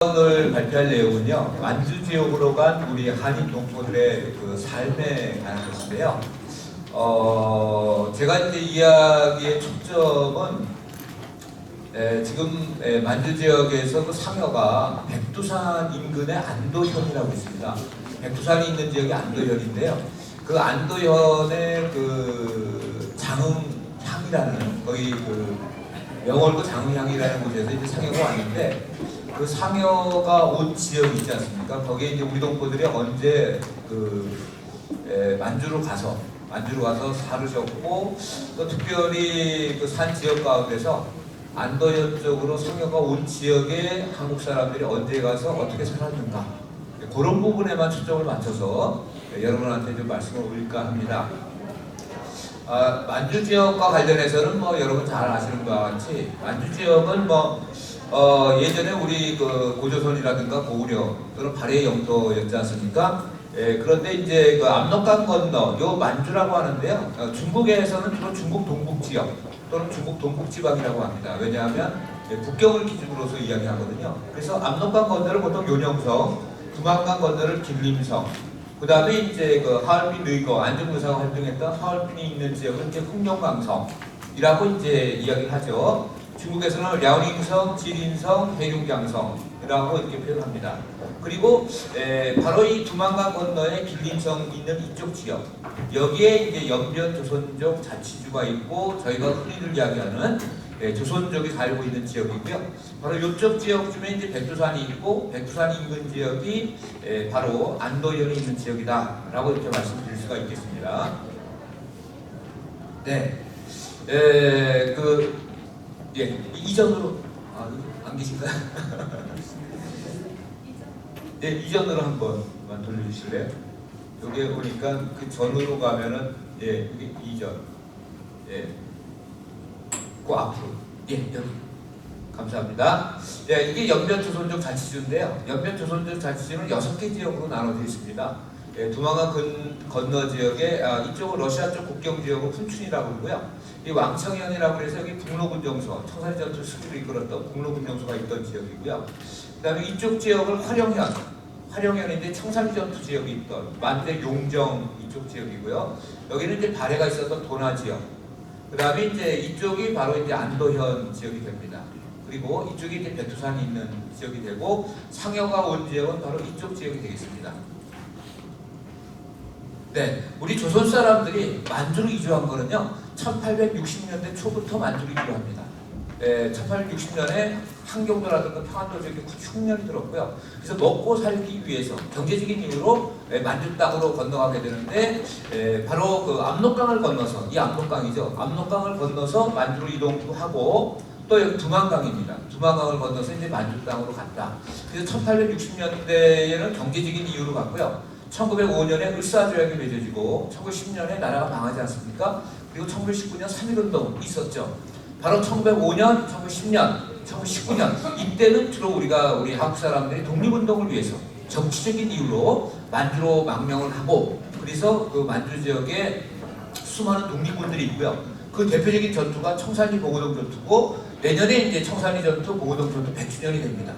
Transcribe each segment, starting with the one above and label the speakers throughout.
Speaker 1: 오늘 발표할 내용은요, 만주 지역으로 간 우리 한인 동포들의 그 삶에 관한 것인데요. 제가 이제 이야기의 초점은 지금 만주 지역에서 그 상여가 백두산 인근의 안도현이라고 있습니다. 백두산이 있는 지역이 안도현인데요. 그 안도현의 그 장흥향이라는 거기 그 영월도 장흥향이라는 곳에서 이제 상여가 왔는데. 그 상여가 온 지역이 있지 않습니까? 거기에 이제 우리 동포들이 언제 만주로 가서 살으셨고, 또 특별히 그 산 지역 가운데서 안도현 쪽으로 상여가 온 지역에 한국 사람들이 언제 가서 어떻게 살았는가, 그런 부분에만 초점을 맞춰서 여러분한테 좀 말씀을 드릴까 합니다. 만주 지역과 관련해서는 여러분 잘 아시는 것과 같이 만주 지역은 예전에 우리 그 고조선이라든가 고구려 또는 발해의 영토였지 않습니까? 그런데 이제 그 압록강 건너 요 만주라고 하는데요. 중국에서는 주로 중국 동북 지역 또는 중국 동북 지방이라고 합니다. 왜냐하면 국경을 기준으로서 이야기하거든요. 그래서 압록강 건너를 보통 요령성, 두만강 건너를 길림성, 그 다음에 이제 그 하얼빈 의거 안중무사가 활동했던 하얼빈이 있는 지역은 이제 흥룡강성이라고 이제 이야기를 하죠. 중국에서는 랴오닝성, 지린성, 해룡장성이라고 이렇게 표현합니다. 그리고 바로 이 두만강 건너에 길림성 있는 이쪽 지역, 여기에 이제 연변 조선족 자치주가 있고 저희가 흔히들 이야기하는 조선족이 살고 있는 지역이고요. 바로 이쪽 지역쯤에 이제 백두산이 있고, 백두산 인근 지역이 바로 안도현이 있는 지역이다라고 이렇게 말씀드릴 수가 있겠습니다. 네, 이전으로 안 계신가요? 네, 이전으로 한번만 돌려주실래요? 여기에 보니까 그 전으로 가면은 이게 이전, 그 앞으로, 여기 감사합니다. 이게 연변 조선족 자치주인데요. 연변 조선족 자치주는 6개 지역으로 나눠져 있습니다. 두만강 건너 지역에 이쪽은 러시아 쪽 국경 지역은 훈춘이라고 그러고요. 이 왕청현이라고 해서 여기 북로군정소, 청산리 전투 수비를 이끌었던 북로군정소가 있던 지역이고요. 그 다음에 이쪽 지역은 활용현인데 청산리 전투 지역이 있던 만대 용정 이쪽 지역이고요. 여기는 이제 발해가 있었던 도나 지역. 그 다음에 이제 이쪽이 바로 이제 안도현 지역이 됩니다. 그리고 이쪽이 이제 백두산이 있는 지역이 되고, 상여가 온 지역은 바로 이쪽 지역이 되겠습니다. 네, 우리 조선 사람들이 만주로 이주한 거는요, 1860년대 초부터 만주로 이주합니다. 1860년에 한경도라든가 평안도 지역에 흉년이 들었고요. 그래서 먹고 살기 위해서 경제적인 이유로 만주 땅으로 건너가게 되는데, 바로 그 압록강을 건너서, 이 압록강이죠. 압록강을 건너서 만주로 이동도 하고, 또 여기 두만강입니다. 두만강을 건너서 이제 만주 땅으로 갔다. 그래서 1860년대에는 경제적인 이유로 갔고요. 1905년에 을사조약이 맺어지고 1910년에 나라가 망하지 않습니까? 그리고 1919년 3.1운동이 있었죠. 바로 1905년, 1910년, 1919년 이때는 주로 우리 한국 사람들이 독립운동을 위해서 정치적인 이유로 만주로 망명을 하고, 그래서 그 만주 지역에 수많은 독립군들이 있고요. 그 대표적인 전투가 청산리 봉오동 전투고, 내년에 이제 청산리 전투, 봉오동 전투 100주년이 됩니다.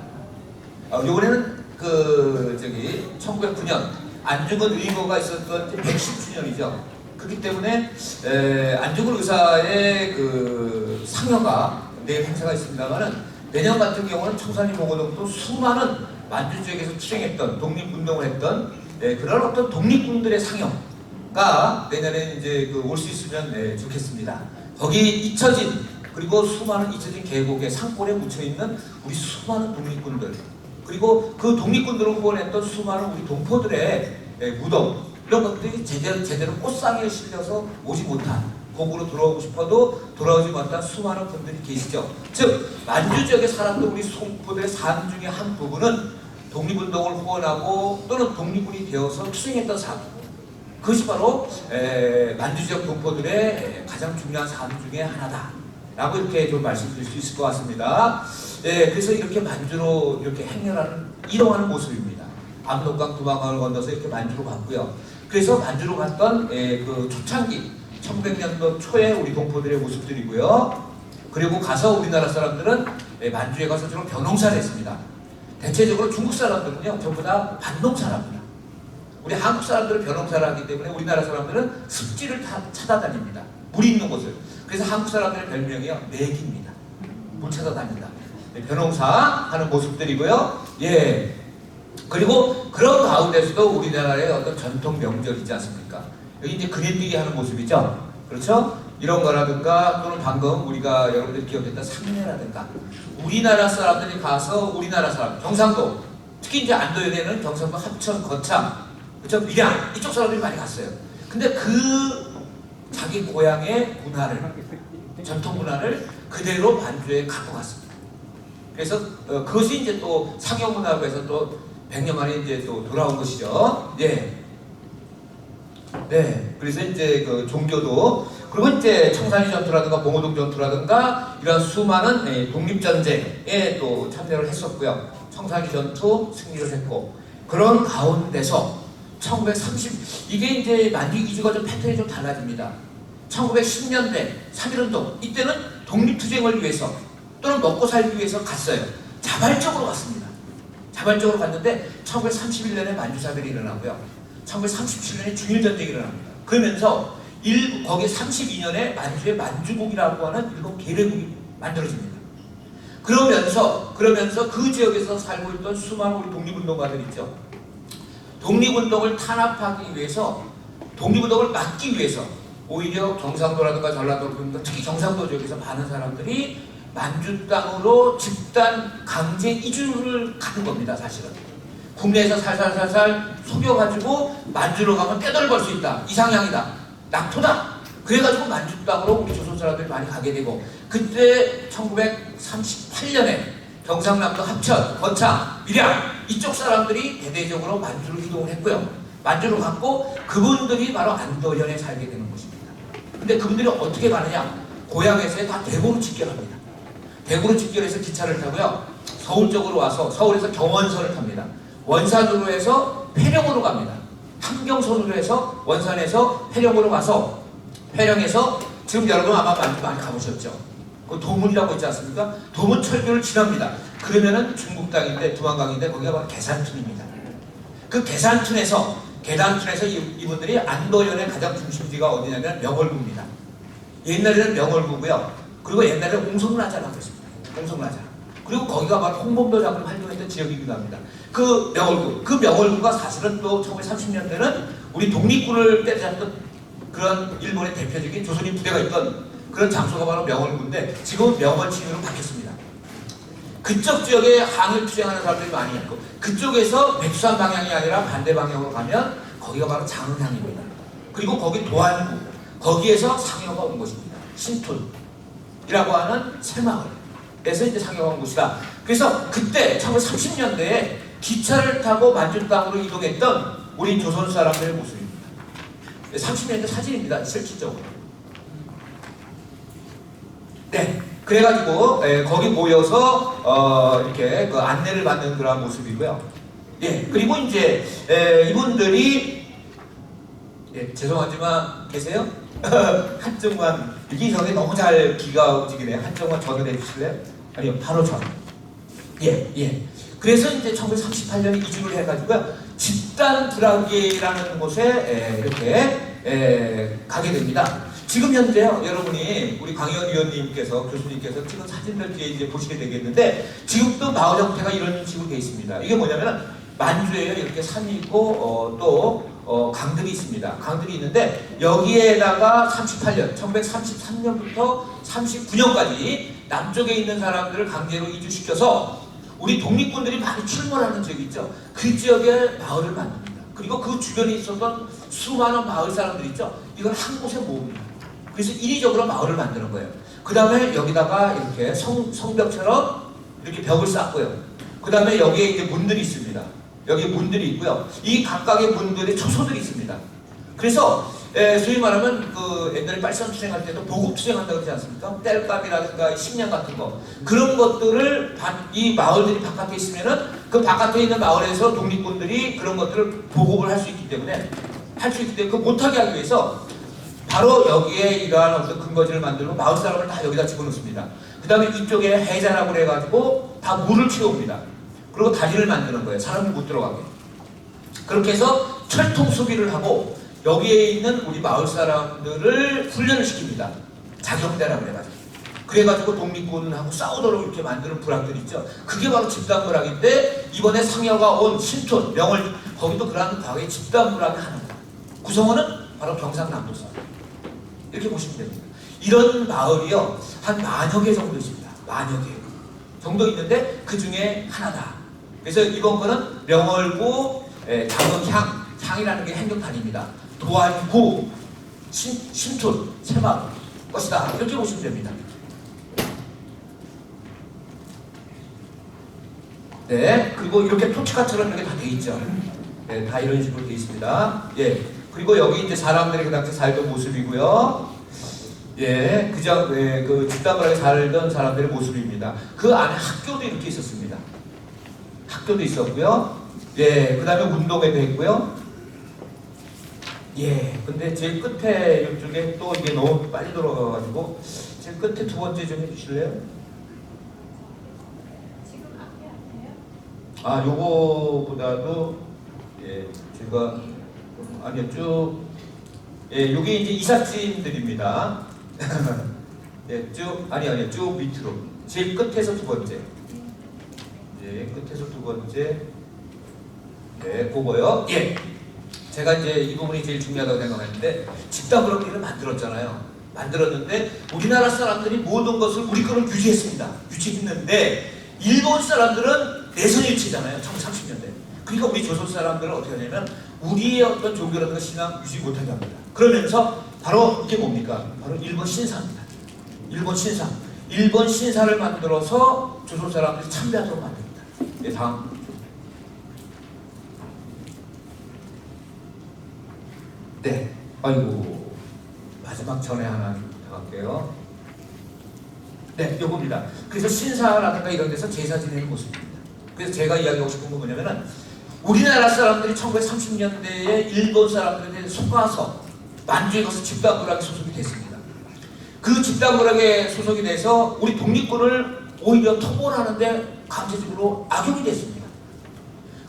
Speaker 1: 이번에는 1909년 안중근 의거가 있었던 110주년이죠. 그렇기 때문에 안중근 의사의 그 상여가 내일 행사가 있습니다만은, 내년 같은 경우는 청산리 봉오동도 수많은 만주 지역에서 출행했던 독립운동을 했던 그런 어떤 독립군들의 상여가 내년에 이제 올 수 있으면 좋겠습니다. 거기 잊혀진, 그리고 수많은 잊혀진 계곡의 산골에 묻혀 있는 우리 수많은 독립군들, 그리고 그 독립군들을 후원했던 수많은 우리 동포들의 무덤, 이런 것들이 제대로 꽃상에 실려서 오지 못한, 거꾸로 돌아오고 싶어도 돌아오지 못한 수많은 분들이 계시죠. 즉 만주 지역에 살았던 우리 동포들의 삶 중에 한 부분은 독립운동을 후원하고 또는 독립군이 되어서 투쟁했던 삶, 그것이 바로 만주 지역 동포들의 가장 중요한 삶 중에 하나다 라고 이렇게 좀 말씀드릴 수 있을 것 같습니다. 그래서 이렇게 만주로 이렇게 이동하는 모습입니다. 압록강 두만강을 건너서 이렇게 만주로 갔고요. 그래서 만주로 갔던 그 초창기 1900년도 초에 우리 동포들의 모습들이고요. 그리고 가서 우리나라 사람들은 만주에 가서 주로 벼농사를 했습니다. 대체적으로 중국 사람들은요 전부 다 반농사랍니다. 우리 한국 사람들은 벼농사를 하기 때문에 우리나라 사람들은 습지를 찾아다닙니다. 물이 있는 곳을. 그래서 한국 사람들의 별명이요 맥입니다. 물 찾아다닌다. 벼농사 하는 모습들이고요. 예. 그리고 그런 가운데서도 우리나라의 어떤 전통 명절 있지 않습니까? 여기 이제 그림뛰기 하는 모습이죠. 그렇죠? 이런 거라든가 또는 방금 우리가 여러분들이 기억했던 상례라든가 우리나라 사람들이 가서 우리나라 사람 경상도 특히 이제 안도에는 경상도 합천, 거창, 그렇죠? 밀양 이쪽 사람들이 많이 갔어요. 근데 그 자기 고향의 문화를 전통 문화를 그대로 반주에 갖고 갔습니다. 그래서 그것이 이제 또 상여 문화로 해서 또 100년 만에 이제 또 돌아온 것이죠. 예. 네. 그래서 이제 그 종교도 그리고 이제 청산리 전투라든가 봉오동 전투라든가 이런 수많은 독립전쟁에 또 참여를 했었고요. 청산리 전투 승리를 했고 그런 가운데서 1930 이게 이제 만주 이주가 좀 패턴이 좀 달라집니다. 1910년대 3.1운동 이때는 독립투쟁을 위해서 또는 먹고 살기 위해서 갔어요. 자발적으로 갔습니다. 자발적으로 갔는데 1931년에 만주사변이 일어나고요. 1937년에 중일전쟁이 일어납니다. 그러면서 거기 32년에 만주에 만주국이라고 하는 일본 계례국이 만들어집니다. 그러면서 그 지역에서 살고 있던 수많은 우리 독립운동가들 있죠. 독립운동을 탄압하기 위해서 독립운동을 막기 위해서 오히려 경상도라든가 전라도 특히 경상도 지역에서 많은 사람들이 만주 땅으로 집단 강제 이주를 가는 겁니다. 사실은 국내에서 살살살살 속여가지고 만주로 가면 떼돈을 벌 수 있다. 이상향이다. 낙토다. 그래가지고 만주 땅으로 우리 조선 사람들이 많이 가게 되고 그때 1938년에 경상남도 합천, 거창, 밀양 이쪽 사람들이 대대적으로 만주로 이동을 했고요. 만주로 갔고 그분들이 바로 안도현에 살게 되는 것입니다. 근데 그분들이 어떻게 가느냐? 고향에서 다 대구로 직결합니다. 대구로 직결해서 기차를 타고요. 서울 쪽으로 와서 서울에서 경원선을 탑니다. 원산으로 해서 회령으로 갑니다. 함경선으로 해서 원산에서 회령으로 가서 회령에서 지금 여러분 아마 만주 많이 가보셨죠? 그 도문이라고 있지 않습니까? 도문철교를 지납니다. 그러면은 중국 땅인데 두만강인데 거기가 바로 계산툰입니다. 그 계산툰에서 이분들이 안도현의 가장 중심지가 어디냐면 명월구입니다. 옛날에는 명월구고요. 그리고 옛날에 옹성라자라고 했습니다. 옹성라자. 그리고 거기가 바로 홍범도 장군 활동했던 지역이기도 합니다. 그 명월구가 사실은 또 1930년대는 우리 독립군을 때려잡던 그런 일본의 대표적인 조선인 부대가 있던 그런 장소가 바로 명월구인데 지금은 명월치유로 바뀌었습니다. 그쪽 지역에 항일 투쟁하는 사람들이 많이 있고 그쪽에서 백두산 방향이 아니라 반대 방향으로 가면 거기가 바로 장흥향입니다. 그리고 거기 도안구 거기에서 상여가 온 것입니다. 신촌이라고 하는 새마을에서 이제 상여가 온 곳이다. 그래서 그때 1930년대에 기차를 타고 만주 땅으로 이동했던 우리 조선 사람들의 모습입니다. 30년대 사진입니다. 실질적으로. 네. 그래가지고 거기 모여서 이렇게 그 안내를 받는 그런 모습이고요. 예. 그리고 이제 이분들이 죄송하지만 계세요? 한정만 이성에 너무 잘 기가 움직이네요. 한정만 전을 해주실래요? 아니요, 바로 전. 예. 그래서 이제 1938년에 이주를 해가지고요. 집단 불황기라는 곳에 이렇게 가게 됩니다. 지금 현재요, 여러분이 우리 강의원 위원님께서 교수님께서 찍은 사진들 뒤에 이제 보시게 되겠는데 지금도 마을 형태가 이런 식으로 되어 있습니다. 이게 뭐냐면 만주에 이렇게 산이 있고 또 강들이 있습니다. 강들이 있는데 여기에다가 38년, 1933년부터 39년까지 남쪽에 있는 사람들을 강제로 이주시켜서 우리 독립군들이 많이 출몰하는 지역 있죠. 그 지역에 마을을 만듭니다. 그리고 그 주변에 있었던 수많은 마을 사람들 있죠. 이걸 한 곳에 모읍니다. 그래서 인위적으로 마을을 만드는 거예요. 그 다음에 여기다가 이렇게 성벽처럼 이렇게 벽을 쌓고요. 그 다음에 여기에 이제 문들이 있습니다. 여기 문들이 있고요. 이 각각의 문들에 초소들이 있습니다. 그래서 소위 말하면 그 옛날에 빨선 투쟁할 때도 보급 투쟁한다고 그러지 않습니까? 땔감이라든가 식량 같은 거 그런 것들을 이 마을들이 바깥에 있으면은 그 바깥에 있는 마을에서 독립군들이 그런 것들을 보급을 할 수 있기 때문에 그 못하게 하기 위해서 바로 여기에 이러한 어떤 근거지를 만들고 마을 사람을 다 여기다 집어넣습니다. 그 다음에 이쪽에 해자라고 해가지고 다 물을 채웁니다. 그리고 다리를 만드는 거예요. 사람이 못 들어가게. 그렇게 해서 철통 수비를 하고 여기에 있는 우리 마을 사람들을 훈련을 시킵니다. 자경대라고 해가지고. 그래가지고 독립군하고 싸우도록 이렇게 만드는 부락들 있죠. 그게 바로 집단부락인데 이번에 상여가 온 신촌, 명월 거기도 그러한 과거의 집단부락이 하나입니다. 구성원은 바로 경상남도사. 이렇게 보시면 됩니다. 이런 마을이요 한 10,000여 개 정도 있습니다. 10,000여 개 정도 있는데 그 중에 하나다. 그래서 이번 거는 명월구 장흥향, 향이라는 게 행정단입니다. 도안구, 신촌, 새마을 것이다. 이렇게 보시면 됩니다. 네, 그리고 이렇게 토치카처럼 이렇게 다 돼 있죠. 네, 다 이런 식으로 돼 있습니다. 예, 그리고 여기 이제 사람들이 그 당시 살던 모습이고요. 예, 그 집단부락에 살던 사람들의 모습입니다. 그 안에 학교도 이렇게 있었습니다. 학교도 있었고요. 예, 그 다음에 운동회도 했고요. 예, 근데 제일 끝에 이쪽에 또 이게 너무 빨리 돌아가가지고 제일 끝에 두 번째 좀 해주실래요?
Speaker 2: 지금 앞에 아세요?
Speaker 1: 아, 요거보다도 예, 제가 아니요 쭉 예, 요게 이제 이삿짐들입니다. 예, 쭉 아니요 쭉 밑으로 제일 끝에서 두 번째. 예, 끝에서 두 번째. 네, 그거요. 예. 제가 이제 이 부분이 제일 중요하다고 생각하는데 집단부락을 만들었잖아요. 만들었는데 우리나라 사람들이 모든 것을 우리 거를 유지했습니다. 유지했는데 일본 사람들은 내선 유치잖아요. 1930년대. 그러니까 우리 조선 사람들은 어떻게 하냐면 우리의 어떤 종교라든가 신앙 유지 못하게 합니다. 그러면서 바로 이게 뭡니까? 바로 일본 신사입니다. 일본 신사. 일본 신사를 만들어서 조선 사람들이 참배하도록 만듭니다. 네, 다음. 네, 아이고 마지막 전에 하나 더 할게요. 네, 요겁니다. 그래서 신사라든가 이런 데서 제사 지내는 모습입니다. 그래서 제가 이야기하고 싶은 건 뭐냐면은 우리나라 사람들이 1930년대에 일본 사람들에 속아서 만주에 가서 집단부락에 소속이 됐습니다. 그 집단부락에 소속이 돼서 우리 독립군을 오히려 토벌하는데 강제적으로 악용이 됐습니다.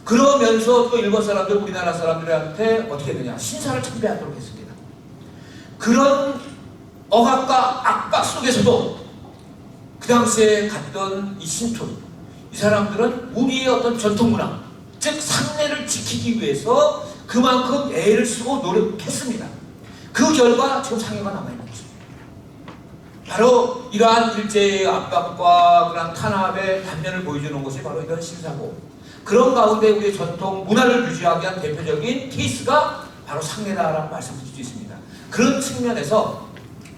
Speaker 1: 그러면서 또 일본 사람들, 우리나라 사람들한테 어떻게 되냐? 신사를 참배하도록 했습니다. 그런 억압과 압박 속에서도 그 당시에 갔던 이 신촌, 이 사람들은 우리의 어떤 전통문화, 즉 상례를 지키기 위해서 그만큼 애를 쓰고 노력했습니다. 그 결과 지금 상해가 남아있는 것입니다. 바로 이러한 일제의 압박과 그런 탄압의 단면을 보여주는 것이 바로 이런 신사고, 그런 가운데 우리의 전통 문화를 유지하기 위한 대표적인 케이스가 바로 상례다라고 말씀드릴 수 있습니다. 그런 측면에서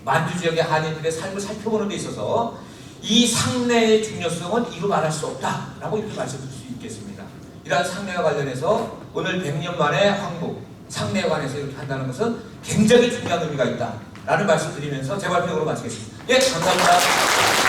Speaker 1: 만주 지역의 한인들의 삶을 살펴보는 데 있어서 이 상례의 중요성은 이루 말할 수 없다라고 이렇게 말씀드릴 수 있겠습니다. 이러한 상례와 관련해서 오늘 100년 만에 황복, 상례에 관해서 이렇게 한다는 것은 굉장히 중요한 의미가 있다라는 말씀을 드리면서 제 발표로 마치겠습니다. 예, 감사합니다.